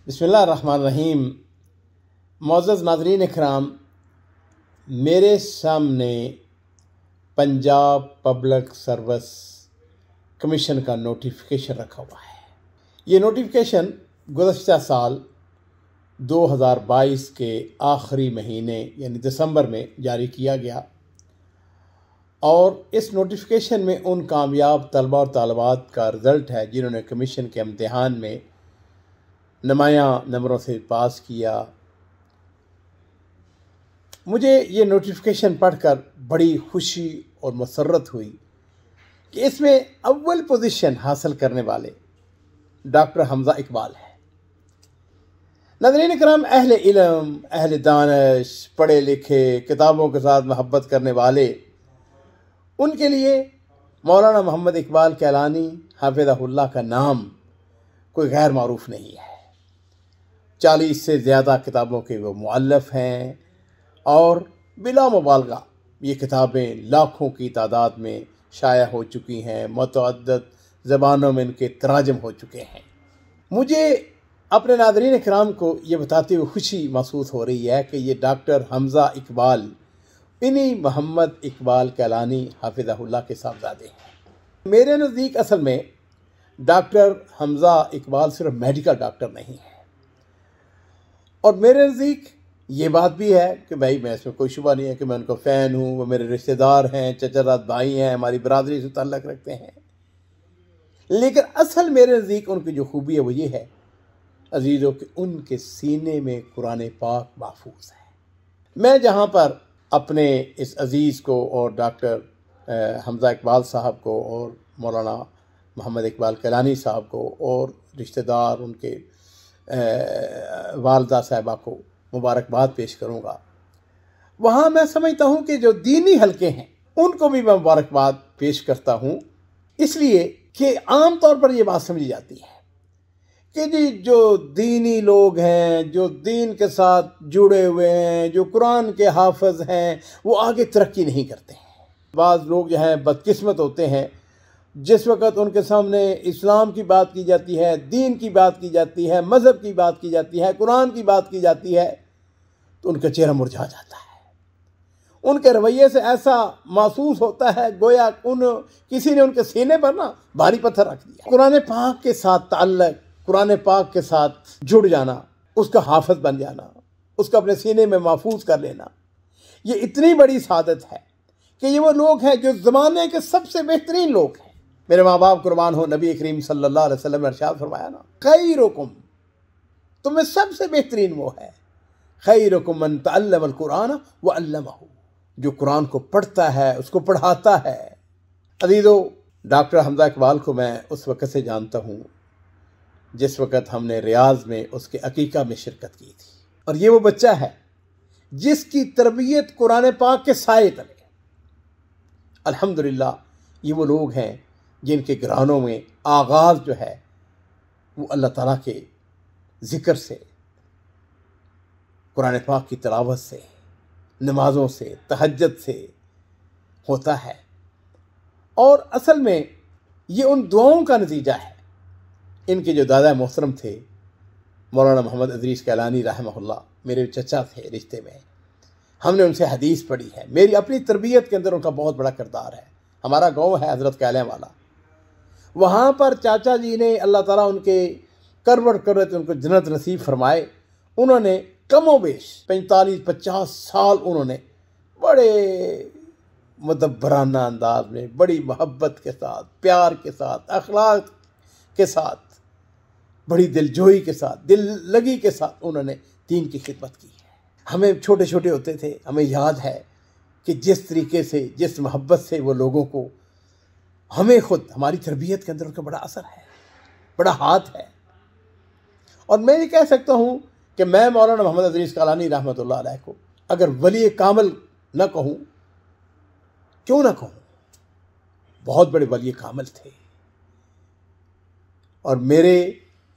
बिस्मिल्लाहिर्रहमानिर्रहीम। मुअज़्ज़ज़ नाज़रीन इकराम, मेरे सामने पंजाब पब्लिक सर्विस कमीशन का नोटिफिकेशन रखा हुआ है। ये नोटिफिकेशन गुज़श्ता साल 2022 के आखिरी महीने यानी दिसंबर में जारी किया गया और इस नोटिफिकेशन में उन कामयाब तलबा और तालिबात का रिज़ल्ट है जिन्होंने कमीशन के इम्तिहान में नुमायाँ नंबरों से पास किया। मुझे ये नोटिफिकेशन पढ़कर बड़ी खुशी और मसर्रत हुई कि इसमें अव्वल पोजीशन हासिल करने वाले डॉक्टर हमज़ा इकबाल है। नाज़रीन इकराम, अहले इल्म, अहले दानिश, पढ़े लिखे, किताबों के साथ मोहब्बत करने वाले, उनके लिए मौलाना मोहम्मद इकबाल कैलानी हाफिज़हुल्लाह का नाम कोई गैर मारूफ नहीं है। 40 से ज़्यादा किताबों के वो मुअल्लिफ़ हैं और बिला मुबालगा ये किताबें लाखों की तादाद में शाया हो चुकी हैं। मुतअद्दिद ज़बानों में इनके तराजम हो चुके हैं। मुझे अपने नाज़रीन इकराम को ये बताते हुए खुशी महसूस हो रही है कि ये डॉक्टर हमज़ा इकबाल इन्हीं मोहम्मद इकबाल कैलानी हाफिज़हुल्लाह के साहबजादे हैं। मेरे नज़दीक असल में डॉक्टर हमज़ा इकबाल सिर्फ मेडिकल डॉक्टर नहीं है और मेरे नज़दीक ये बात भी है कि भाई मैं इसमें कोई शुबा नहीं है कि मैं उनका फ़ैन हूँ, वो मेरे रिश्तेदार हैं, चचाजाद भाई हैं, हमारी बरादरी से ताल्लुक़ रखते हैं। लेकिन असल मेरे नज़दीक उनकी जो खूबी है वो ये है अजीज़ों कि उनके सीने में कुरान पाक महफूज है। मैं जहाँ पर अपने इस अज़ीज़ को और डॉक्टर हमज़ा इकबाल साहब को और मौलाना मोहम्मद इकबाल कैलानी साहब को और रिश्तेदार उनके वालदा साहिबा को मुबारकबाद पेश करूँगा, वहाँ मैं समझता हूँ कि जो दीनी हलके हैं उनको भी मैं मुबारकबाद पेश करता हूँ, इसलिए कि आम तौर पर ये बात समझी जाती है कि जी जो दीनी लोग हैं, जो दीन के साथ जुड़े हुए हैं, जो कुरान के हाफिज़ हैं, वो आगे तरक्की नहीं करते हैं। बाज़ लोग जो हैं बदकिस्मत होते हैं, जिस वक़्त उनके सामने इस्लाम की बात की जाती है, दीन की बात की जाती है, मज़हब की बात की जाती है, कुरान की बात की जाती है, तो उनका चेहरा मुरझा जाता है। उनके रवैये से ऐसा महसूस होता है गोया किसी ने उनके सीने पर ना भारी पत्थर रख दिया। कुरान पाक के साथ ताल्लुक़, कुरान पाक के साथ जुड़ जाना, उसका हाफिज़ बन जाना, उसको अपने सीने में महफूज कर लेना, ये इतनी बड़ी सादत है कि ये वो लोग हैं जो ज़माने के सबसे बेहतरीन लोग हैं। मेरे माँ बाप कुर्बान हो, नबी करीम सल्लल्लाहु अलैहि वसल्लम ने इरशाद फरमाया ना, खैरुकुम, तुम्हें सबसे बेहतरीन वो है, खैरुकुम मन तअल्लमल कुरान व अल्लमहु, जो कुरान को पढ़ता है उसको पढ़ाता है। अज़ीज़ों, डॉक्टर हमज़ा इकबाल को मैं उस वक़्त से जानता हूँ जिस वक़्त हमने रियाज़ में उसके अकीक़ा में शिरकत की थी और ये वो बच्चा है जिसकी तरबियत कुरान पाक के साए तले। अल्हम्दुलिल्लाह, ये वो लोग हैं जिनके घरानों में आगाज़ जो है वो अल्लाह ताला के ज़िक्र से, कुरान पाक की तिलावत से, नमाज़ों से, तहज्जुद से होता है और असल में ये उन दुआओं का नतीजा है। इनके जो दादा मोहतरम थे मौलाना मोहम्मद इदरीस कैलानी रहमहुल्लाह, मेरे चचा थे रिश्ते में, हमने उनसे हदीस पढ़ी है। मेरी अपनी तरबियत के अंदर उनका बहुत बड़ा किरदार है। हमारा गांव है हज़रत कैले वाला, वहाँ पर चाचा जी ने अल्लाह ताला उनके करवट करत उनको जन्नत नसीब फरमाए। उन्होंने कमोबेश 45-50 साल उन्होंने बड़े मुदब्बराना अंदाज में, बड़ी मोहब्बत के साथ, प्यार के साथ, अखलाक के साथ, बड़ी दिलजोई के साथ, दिल लगी के साथ उन्होंने दीन की खिदमत की है। हमें छोटे छोटे होते थे, हमें याद है कि जिस तरीके से, जिस मोहब्बत से वो लोगों को, हमें खुद हमारी तरबियत के अंदर उनका बड़ा असर है, बड़ा हाथ है। और मैं ये कह सकता हूँ कि मैं मौलाना मोहम्मद इदरीस कैलानी रहमतुल्लाह अलैह को अगर वली कामिल न कहूँ, क्यों ना कहूँ, बहुत बड़े वली कामिल थे और मेरे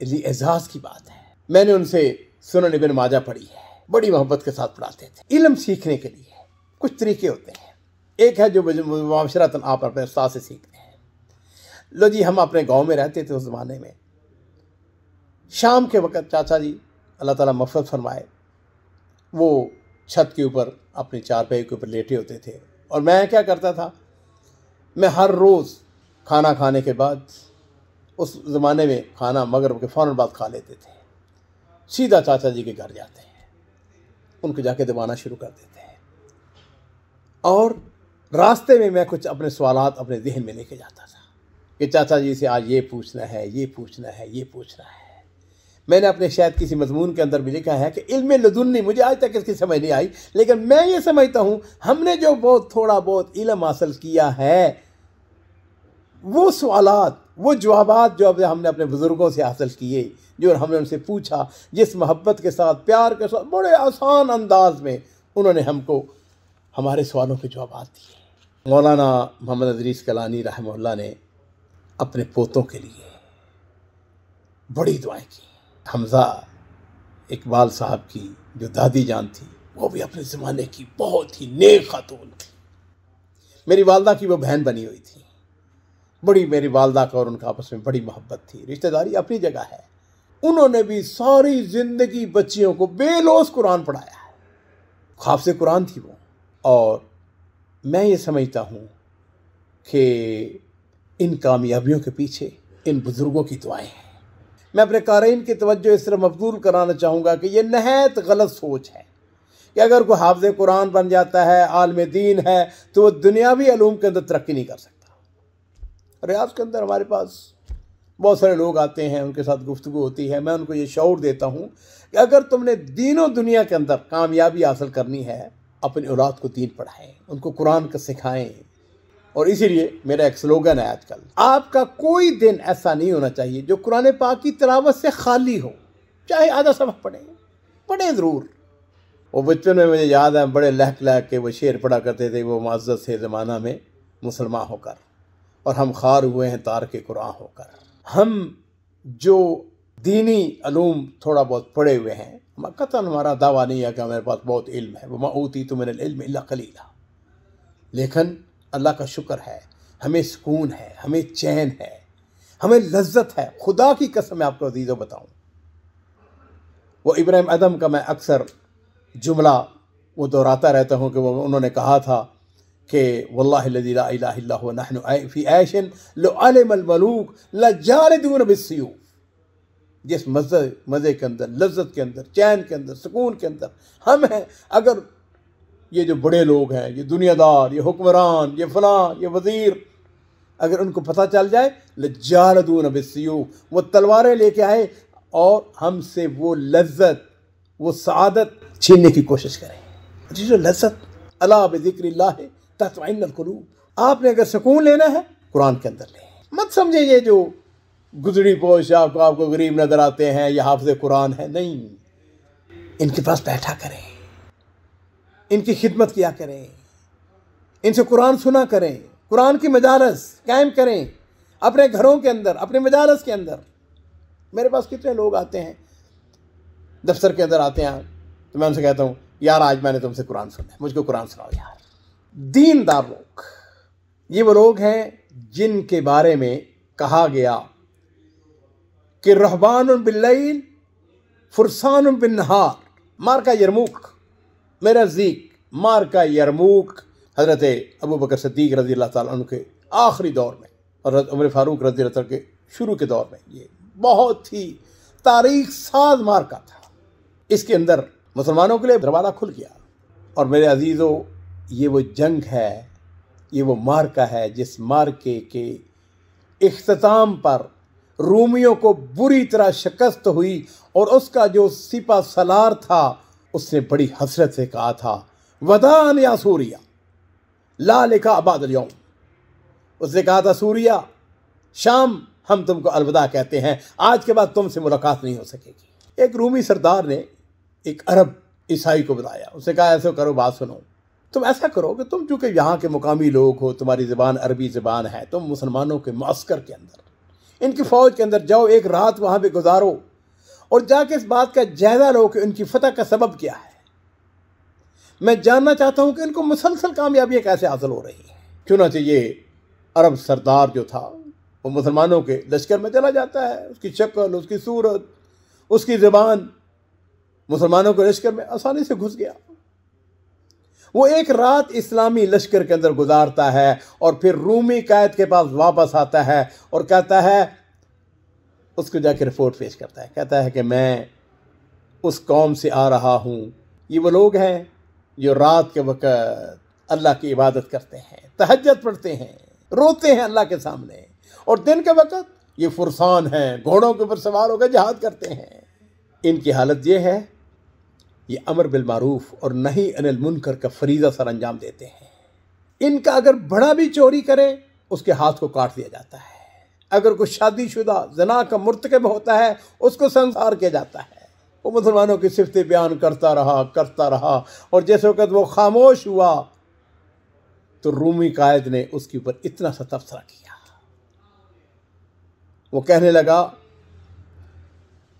लिए एजाज़ की बात है। मैंने उनसे सुनन इब्न माजा पढ़ी है, बड़ी मोहब्बत के साथ पढ़ाते थे। इल्म सीखने के लिए कुछ तरीके होते हैं। एक है जो मुबाशरतन आप अपने उस्ताद से सीखते हैं। लो जी, हम अपने गांव में रहते थे उस ज़माने में, शाम के वक़्त चाचा जी अल्लाह ताला मग़फ़िरत फरमाए, वो छत के ऊपर अपनी चारपाई के ऊपर लेटे होते थे। और मैं क्या करता था, मैं हर रोज़ खाना खाने के बाद, उस ज़माने में खाना मगरिब के फ़ौरन बाद खा लेते थे, सीधा चाचा जी के घर जाते हैं, उनको जाके दबाना शुरू कर देते हैं। और रास्ते में मैं कुछ अपने सवालात अपने ज़हन में लेके जाता था कि चाचा जी से आज ये पूछना है, ये पूछना है, ये पूछना है। मैंने अपने शायद किसी मज़मून के अंदर भी लिखा है कि इल्म लदुन्नी, मुझे आज तक इसकी समझ नहीं आई, लेकिन मैं ये समझता हूँ हमने जो बहुत थोड़ा बहुत इल्म हासिल किया है, वो सवालात, वो जवाबात जो हमने अपने बुज़ुर्गों से हासिल किए, जो हमने उनसे पूछा, जिस मोहब्बत के साथ, प्यार के साथ, बड़े आसान अंदाज में उन्होंने हमको हमारे सवालों के जवाब दिए। मौलाना मोहम्मद अदरीस कलानी रहमहुल्लाह ने अपने पोतों के लिए बड़ी दुआएं की। हमज़ा इकबाल साहब की जो दादी जान थी, वो भी अपने ज़माने की बहुत ही नेक खातून थी। मेरी वालदा की वो बहन बनी हुई थी। बड़ी मेरी वालदा का और उनका आपस में बड़ी मोहब्बत थी, रिश्तेदारी अपनी जगह है। उन्होंने भी सारी ज़िंदगी बच्चियों को बेलौस कुरान पढ़ाया है, ख्वाफ़ कुरान थी वो। और मैं ये समझता हूँ कि इन कामयाबियों के पीछे इन बुज़ुर्गों की दुआएं हैं। मैं अपने क़ारीन की तवज्जो इस तरह मबज़ूल कराना चाहूँगा कि ये नहायत गलत सोच है कि अगर कोई हाफ़िज़ कुरान बन जाता है, आलिम दीन है, तो वो दुनियावी अलूम के अंदर तरक्की नहीं कर सकता। रियाज़ के अंदर हमारे पास बहुत सारे लोग आते हैं, उनके साथ गुफ्तगू होती है। मैं उनको ये शऊर देता हूँ कि अगर तुमने दीनों दुनिया के अंदर कामयाबी हासिल करनी है, अपनी औलाद को दीन पढ़ाएं, उनको कुरान का सिखाएं। और इसीलिए मेरा एक स्लोगन है आजकल, आपका कोई दिन ऐसा नहीं होना चाहिए जो कुरान पाक की तिलावत से खाली हो। चाहे आधा सबक पढ़ें ज़रूर। वो बचपन में मुझे याद है, बड़े लहक लहक के वो शेर पढ़ा करते थे, वो मुअज़्ज़ज़ से ज़माना में मुसलमान होकर, और हम खार हुए हैं तार के कुरान होकर। हम जो दीनी अलूम थोड़ा बहुत पढ़े हुए हैं, कतन हमारा दावा नहीं है कि हमारे पास बहुत इल्म है, वमा ऊतीतु मिनल इल्मि इल्ला क़लीला, लेकिन अल्लाह का शुक्र है, हमें सुकून है, हमें चैन है, हमें लज्जत है। खुदा की कसम मैं आपको अजीज़ों बताऊं, वो इब्राहिम अदम का मैं अक्सर जुमला वो दोहराता रहता हूँ कि वो उन्होंने कहा था कि वल्लाहि लज़ी ला इलाहा इल्ला हुवा नहनु फ़ी ऐशिन लो अलिमल मलूक लजालिदून बिस्सयूफ। जिस मज़े के अंदर, लज्जत के अंदर, चैन के अंदर, सुकून के अंदर हम हैं, अगर ये जो बड़े लोग हैं, ये दुनियादार, ये हुक्मरान, ये फ़लाँ, ये वज़ीर, अगर उनको पता चल जाए, लजालिदून बिस्सयूफ, वो तलवारें लेके आए और हमसे वो लज्जत, वो सआदत छीनने की कोशिश करें। जो लज्जत, अला बिज़िक्रिल्लाह तत्मइन्नुल क़ुलूब। आपने अगर सुकून लेना है, कुरान के अंदर लें। मत समझे ये जो गुजरी पोश आपको गरीब नज़र आते हैं, ये हाफ़िज़ कुरान है, नहीं। इनके पास बैठा करें, इनकी खिदमत किया करें, इनसे कुरान सुना करें, कुरान की मजारस कायम करें अपने घरों के अंदर, अपने मजारस के अंदर। मेरे पास कितने लोग आते हैं, दफ्तर के अंदर आते हैं, तो मैं उनसे कहता हूँ, यार आज मैंने तुमसे कुरान सुना, मुझको कुरान सुनाओ यार। दीनदार लोग, ये वो लोग हैं जिनके बारे में कहा गया कि रहबानुन बिल्लैल फुरसानुन बिन्नहार। मार्का यरमूक, मेरा ज़ीक मार्का यरमूक, हज़रत अबू बकर सिद्दीक़ रज़ी अल्लाह ताला अन्हु के आखिरी दौर में और हज़रत उमर फ़ारूक रज़ी अल्लाह ताला के शुरू के दौर में, ये बहुत ही तारीख़ साज मार्का था। इसके अंदर मुसलमानों के लिए दरवाज़ा खुल गया। और मेरे अजीज़ों, ये वो जंग है, ये वो मार्का है जिस मार्के के इख्तिताम पर रूमियों को बुरी तरह शिकस्त हुई और उसका जो सिपा सलार था उसने बड़ी हसरत से कहा था, वदान या सूरिया ला लिखा अबादल यौम। उसने कहा था, सूरिया, शाम, हम तुमको अलविदा कहते हैं, आज के बाद तुमसे मुलाकात नहीं हो सकेगी। एक रूमी सरदार ने एक अरब ईसाई को बुलाया, उसने कहा, ऐसे करो, बात सुनो, तुम ऐसा करो कि तुम चूँकि यहाँ के मुकामी लोग हो, तुम्हारी ज़बान अरबी ज़बान है, तुम मुसलमानों के मुअस्कर के अंदर, इनकी फ़ौज के अंदर जाओ, एक रात वहाँ पे गुजारो और जाके इस बात का जायज़ा लो कि उनकी फतह का सबब क्या है। मैं जानना चाहता हूँ कि इनको मुसलसल कामयाबियाँ कैसे हासिल हो रही हैं। चुनांचे ये अरब सरदार जो था वो मुसलमानों के लश्कर में चला जाता है, उसकी शक्ल, उसकी सूरत, اس کی زبان مسلمانوں کے لشکر میں آسانی سے گھس گیا. وہ ایک رات اسلامی لشکر کے اندر گزارتا ہے اور پھر رومی قائد کے پاس واپس آتا ہے اور کہتا ہے، اس کو جا کے رپورٹ پیش کرتا ہے، کہتا ہے کہ میں اس قوم سے آ رہا ہوں. یہ وہ لوگ ہیں جو رات کے وقت اللہ کی عبادت کرتے ہیں، تہجد پڑھتے ہیں، روتے ہیں اللہ کے سامنے، اور دن کے وقت یہ فرسان ہیں، گھوڑوں کے اوپر سوار ہو کے جہاد کرتے ہیں. ان کی حالت یہ ہے، یہ امر بالمعروف اور نہی عن المنکر کا فریضہ سر انجام دیتے ہیں. ان کا اگر بڑا بھی چوری کرے اس کے ہاتھ کو کاٹ دیا جاتا ہے. اگر کوئی شادی شدہ زنا کا مرتکب ہوتا ہے اس کو سنسار کیا جاتا ہے. وہ مسلمانوں کی صفتیں بیان کرتا رہا اور جیسے وقت وہ خاموش ہوا تو رومی قائد نے اس کے اوپر اتنا سا تبصرہ کیا. وہ کہنے لگا،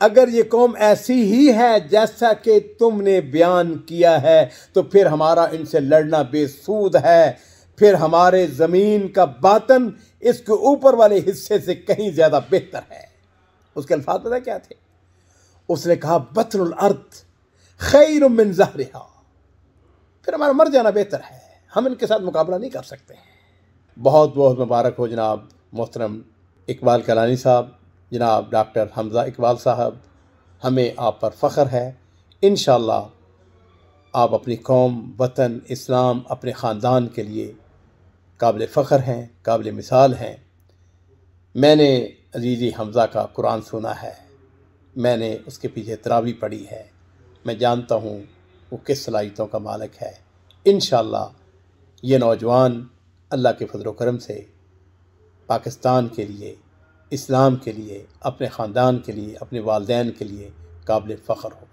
اگر یہ قوم ایسی ہی ہے جیسا کہ تم نے بیان کیا ہے تو پھر ہمارا ان سے لڑنا بے سود ہے، پھر ہمارے زمین کا باطن اس کے اوپر والے حصے سے کہیں زیادہ بہتر ہے. اس کے الفاظ پتہ کیا تھے؟ اس نے کہا، بطن الارض خیر من ظہرہا، پھر ہمارا مر جانا بہتر ہے، ہم ان کے ساتھ مقابلہ نہیں کر سکتے ہیں. بہت بہت مبارک ہو جناب محترم اقبال کلانی صاحب، جناب ڈاکٹر حمزہ اقبال صاحب، ہمیں آپ پر فخر ہے. انشاءاللہ آپ اپنی قوم، وطن، اسلام، اپنے خاندان کے لیے قابل فخر ہیں، قابل مثال ہیں. میں نے عزیزی حمزہ کا قرآن سنا ہے، میں نے اس کے پیچھے تراویح پڑھی ہے، میں جانتا ہوں وہ کس صلاحیتوں کا مالک ہے. انشاءاللہ یہ نوجوان اللہ کے فضل و کرم سے پاکستان کے لیے، اسلام کے لیے، اپنے خاندان کے لیے، اپنے والدین کے لیے قابل فخر ہو.